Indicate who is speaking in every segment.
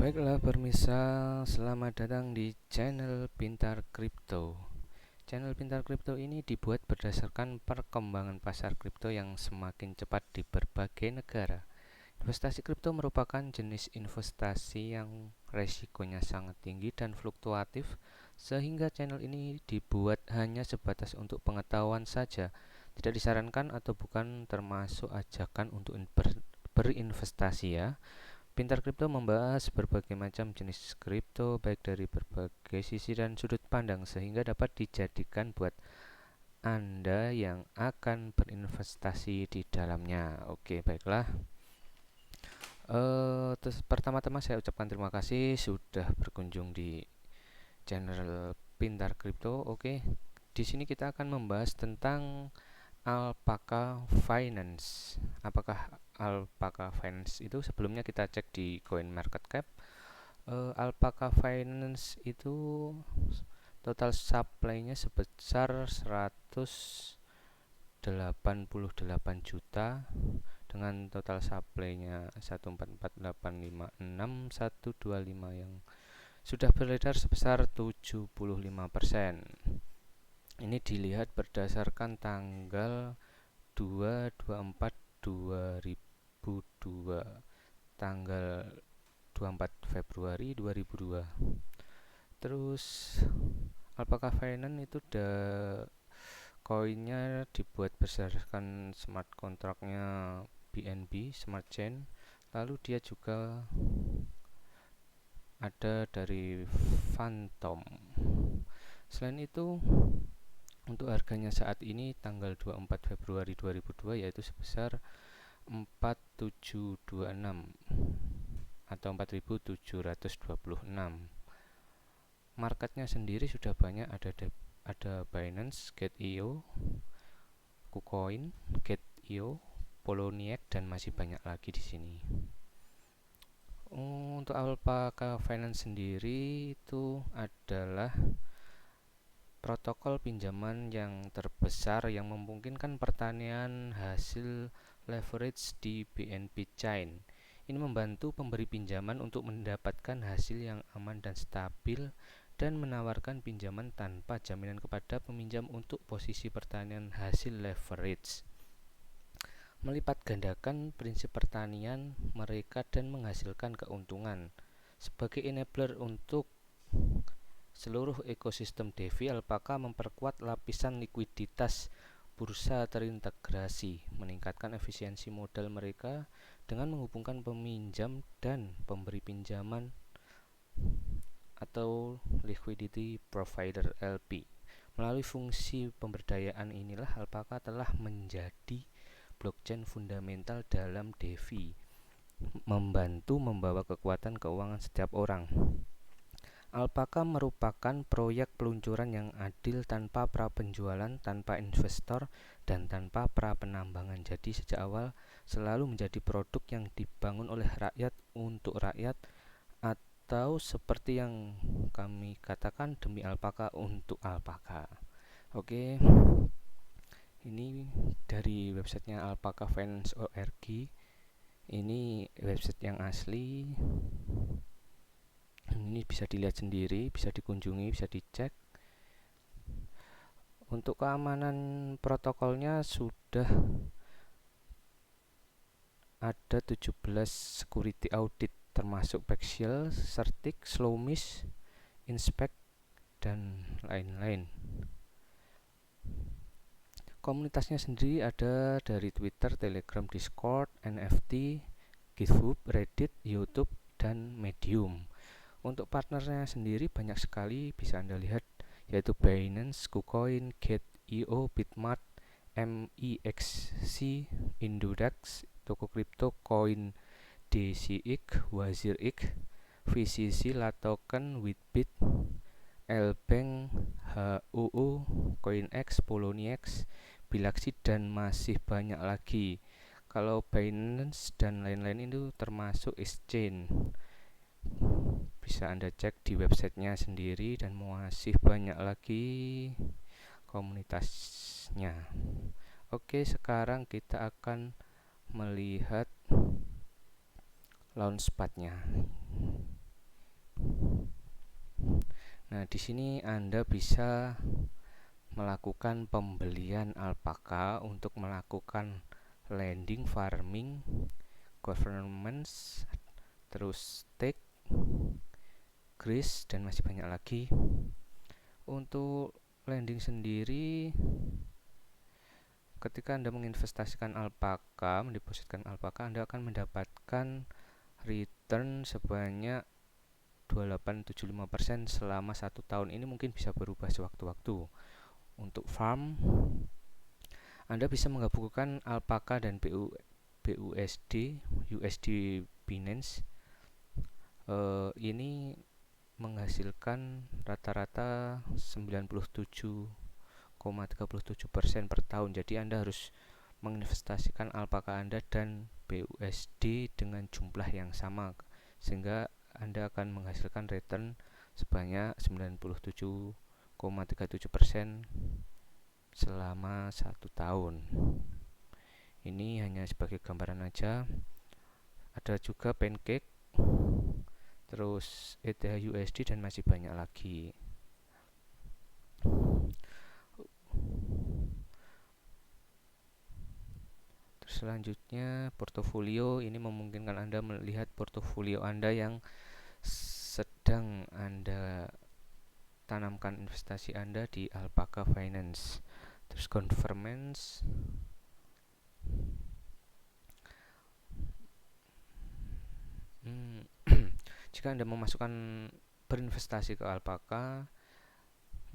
Speaker 1: Baiklah pemirsa, selamat datang di channel Pintar Kripto. Channel Pintar Kripto ini dibuat berdasarkan perkembangan pasar kripto yang semakin cepat di berbagai negara. Investasi kripto merupakan jenis investasi yang resikonya sangat tinggi dan fluktuatif, sehingga channel ini dibuat hanya sebatas untuk pengetahuan saja, tidak disarankan atau bukan termasuk ajakan untuk berinvestasi ya. Pintar Kripto membahas berbagai macam jenis kripto baik dari berbagai sisi dan sudut pandang sehingga dapat dijadikan buat Anda yang akan berinvestasi di dalamnya. Oke, baiklah. Terus pertama-tama saya ucapkan terima kasih sudah berkunjung di channel Pintar Kripto. Oke, di sini kita akan membahas tentang Alpaca Finance. Apakah Alpaca Finance itu sebelumnya kita cek di CoinMarketCap. Alpaca Finance itu total supply-nya sebesar 188 juta dengan total supply-nya 144856125 yang sudah beredar sebesar 75%. Ini dilihat berdasarkan tanggal 2/24/2002, tanggal 24 Februari 2002. Terus Alpaca Finance itu koinnya dibuat berdasarkan smart kontraknya BNB Smart Chain. Lalu dia juga ada dari Phantom. Selain itu, untuk harganya saat ini tanggal 24 Februari 2002 yaitu sebesar 4726 atau 4726. Marketnya sendiri sudah banyak, ada Binance, Gate.io, KuCoin, Gate.io, Poloniex dan masih banyak lagi di sini. Untuk Alpaca Finance sendiri itu adalah protokol pinjaman yang terbesar yang memungkinkan pertanian hasil leverage di BNB Chain. Ini membantu pemberi pinjaman untuk mendapatkan hasil yang aman dan stabil dan menawarkan pinjaman tanpa jaminan kepada peminjam untuk posisi pertanian hasil leverage. Melipat gandakan prinsip pertanian mereka dan menghasilkan keuntungan. Sebagai enabler untuk seluruh ekosistem DeFi, Alpaca memperkuat lapisan likuiditas bursa terintegrasi, meningkatkan efisiensi modal mereka dengan menghubungkan peminjam dan pemberi pinjaman atau liquidity provider LP. Melalui fungsi pemberdayaan inilah Alpaca telah menjadi blockchain fundamental dalam DeFi, membantu membawa kekuatan keuangan setiap orang. Alpaca merupakan proyek peluncuran yang adil tanpa pra-penjualan, tanpa investor, dan tanpa pra-penambangan. Jadi sejak awal selalu menjadi produk yang dibangun oleh rakyat untuk rakyat, atau seperti yang kami katakan, demi Alpaca untuk Alpaca. Oke, ini dari websitenya alpacafinance.org. Ini website yang asli. Ini bisa dilihat sendiri, bisa dikunjungi, bisa dicek. Untuk keamanan protokolnya sudah ada 17 security audit termasuk Paxial, Certic, Slowmish, Inspect dan lain-lain. Komunitasnya sendiri ada dari Twitter, Telegram, Discord, NFT, GitHub, Reddit, YouTube, dan Medium. Untuk partnernya sendiri banyak sekali, bisa Anda lihat, yaitu Binance, KuCoin, Gate.io, Bitmart, MEXC, Indodax, Toko Kripto, Coin DCX, WazirX, VCC, Latoken, Witbit, Lbank, HOO, CoinEx, Poloniex, Bilaxi, dan masih banyak lagi. Kalau Binance dan lain-lain itu termasuk exchange, bisa Anda cek di websitenya sendiri, dan masih banyak lagi komunitasnya. Oke, sekarang kita akan melihat launchpadnya. Nah, di sini Anda bisa melakukan pembelian alpaka untuk melakukan landing, farming, governance, terus stake, grease, dan masih banyak lagi. Untuk landing sendiri, ketika Anda menginvestasikan alpaka, mendepositkan alpaka, Anda akan mendapatkan return sebanyak 2875% selama 1 tahun. Ini mungkin bisa berubah sewaktu-waktu. Untuk farm, Anda bisa menggabungkan alpaka dan BUSD, USD Binance. Ini menghasilkan rata-rata 97,37% per tahun. Jadi Anda harus menginvestasikan alpaka Anda dan BUSD dengan jumlah yang sama, sehingga Anda akan menghasilkan return sebanyak 97,37% selama 1 tahun. Ini hanya sebagai gambaran aja. Ada juga Pancake, terus ETH USD, dan masih banyak lagi. Terus selanjutnya portofolio. Ini memungkinkan Anda melihat portofolio Anda yang sedang Anda tanamkan investasi Anda di Alpaca Finance. Terus governance. Jika Anda memasukkan berinvestasi ke Alpaca,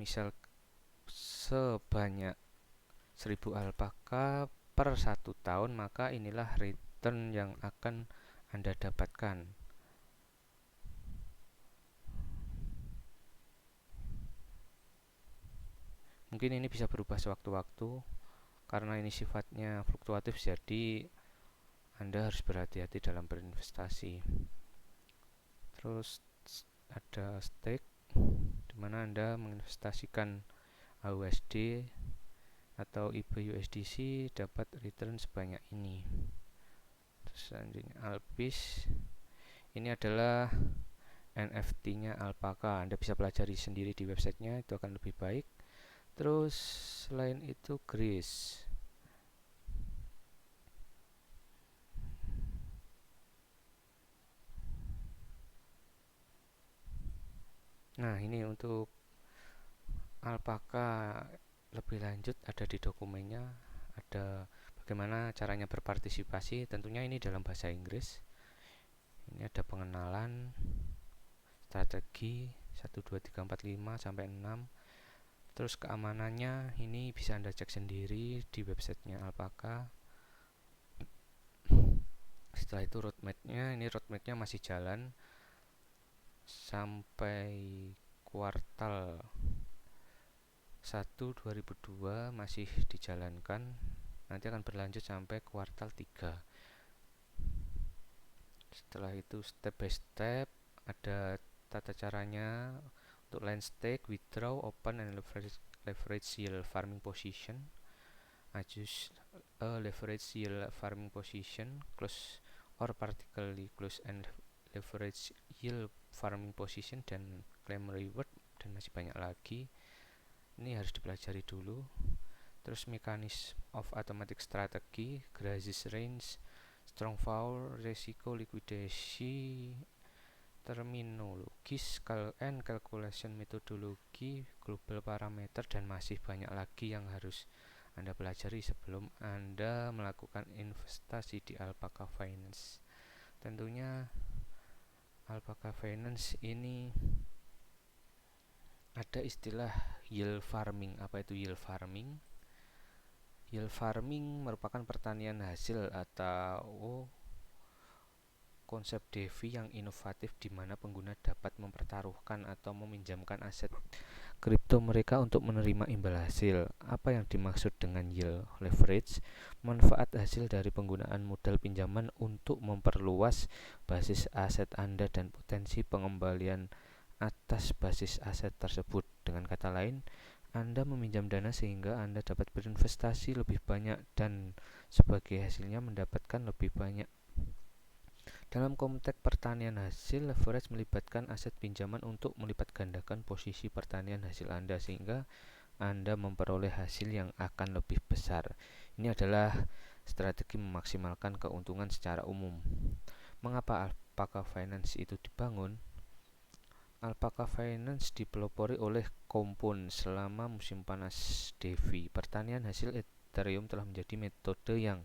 Speaker 1: misal sebanyak 1000 alpaka per 1 tahun, maka inilah return yang akan Anda dapatkan. Mungkin ini bisa berubah sewaktu-waktu karena ini sifatnya fluktuatif, jadi Anda harus berhati-hati dalam berinvestasi. Terus ada stake, di mana Anda menginvestasikan AUSD atau IBUSDC dapat return sebanyak ini. Terus selanjutnya Alpis. Ini adalah NFT-nya Alpaca. Anda bisa pelajari sendiri di websitenya, itu akan lebih baik. Terus selain itu Grease. Nah, ini untuk Alpaca lebih lanjut ada di dokumennya, ada bagaimana caranya berpartisipasi. Tentunya ini dalam bahasa Inggris. Ini ada pengenalan, strategi 1, 2, 3, 4, 5 sampai 6. Terus keamanannya ini bisa Anda cek sendiri di websitenya Alpaca. Setelah itu roadmapnya, ini roadmapnya masih jalan sampai kuartal 1 2002 masih dijalankan, nanti akan berlanjut sampai kuartal 3. Setelah itu step by step ada tata caranya untuk land stake, withdraw, open and leverage yield farming position, adjust leverage yield farming position, close or partially close and leverage yield farming position, dan claim reward, dan masih banyak lagi. Ini harus dipelajari dulu. Terus mekanisme of automatic strategy, crisis range, strong fall, resiko likuidasi, terminologis, and calculation metodologi, global parameter, dan masih banyak lagi yang harus Anda pelajari sebelum Anda melakukan investasi di Alpaca Finance. Tentunya Alpaca Finance ini ada istilah yield farming. Apa itu yield farming? Yield farming merupakan pertanian hasil atau konsep DeFi yang inovatif di mana pengguna dapat mempertaruhkan atau meminjamkan aset kripto mereka untuk menerima imbal hasil. Apa yang dimaksud dengan yield leverage? Manfaat hasil dari penggunaan modal pinjaman untuk memperluas basis aset Anda dan potensi pengembalian atas basis aset tersebut. Dengan kata lain, Anda meminjam dana sehingga Anda dapat berinvestasi lebih banyak dan sebagai hasilnya mendapatkan lebih banyak Dalam konteks pertanian hasil, leverage melibatkan aset pinjaman untuk melipat gandakan posisi pertanian hasil Anda sehingga Anda memperoleh hasil yang akan lebih besar. Ini adalah strategi memaksimalkan keuntungan secara umum. Mengapa Alpaca Finance itu dibangun? Alpaca Finance dipelopori oleh Compound selama musim panas DeFi. Pertanian hasil Ethereum telah menjadi metode yang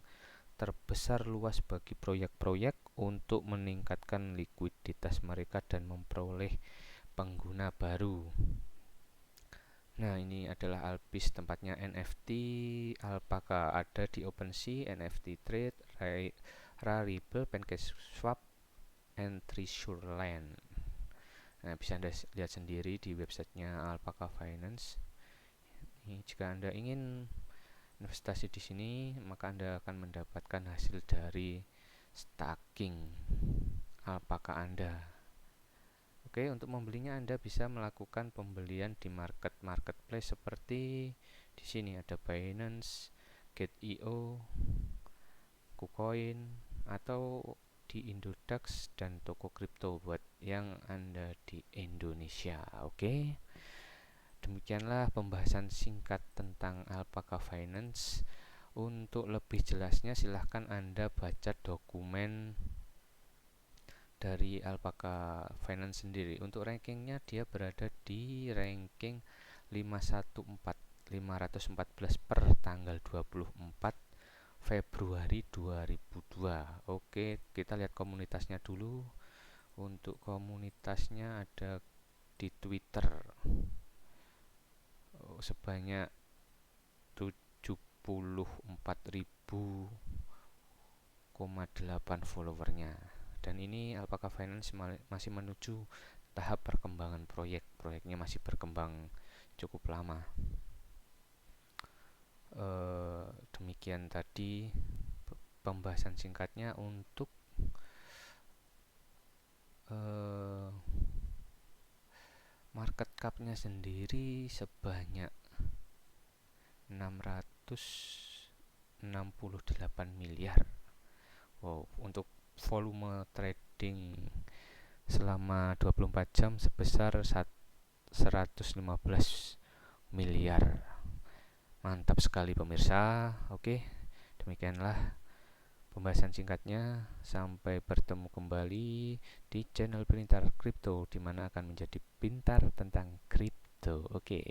Speaker 1: terbesar luas bagi proyek-proyek untuk meningkatkan likuiditas mereka dan memperoleh pengguna baru. Nah, ini adalah Alpis, tempatnya NFT Alpaca, ada di OpenSea, NFT Trade, Rarible, PancakeSwap, and Treasureland. Nah, bisa Anda lihat sendiri di websitenya Alpaca Finance. Ini, jika Anda ingin investasi di sini, maka Anda akan mendapatkan hasil dari staking alpaka Anda. Oke, untuk membelinya Anda bisa melakukan pembelian di marketplace seperti di sini ada Binance, Get.io, KuCoin, atau di Indodax dan toko kripto buat yang Anda di Indonesia. Oke. Demikianlah pembahasan singkat tentang Alpaca Finance. Untuk lebih jelasnya silahkan Anda baca dokumen dari Alpaca Finance sendiri. Untuk rankingnya dia berada di ranking 514 per tanggal 24 Februari 2002. Oke, kita lihat komunitasnya dulu. Untuk komunitasnya ada di Twitter sebanyak 74.000,8 followernya. Dan ini Alpaca Finance masih menuju tahap perkembangan proyeknya masih berkembang cukup lama. Demikian tadi pembahasan singkatnya. Untuk market cap-nya sendiri sebanyak 668 miliar. Wow, untuk volume trading selama 24 jam sebesar 115 miliar. Mantap sekali pemirsa. Oke, demikianlah pembahasan singkatnya. Sampai bertemu kembali di channel Pintar Kripto, di mana akan menjadi pintar tentang kripto. Oke.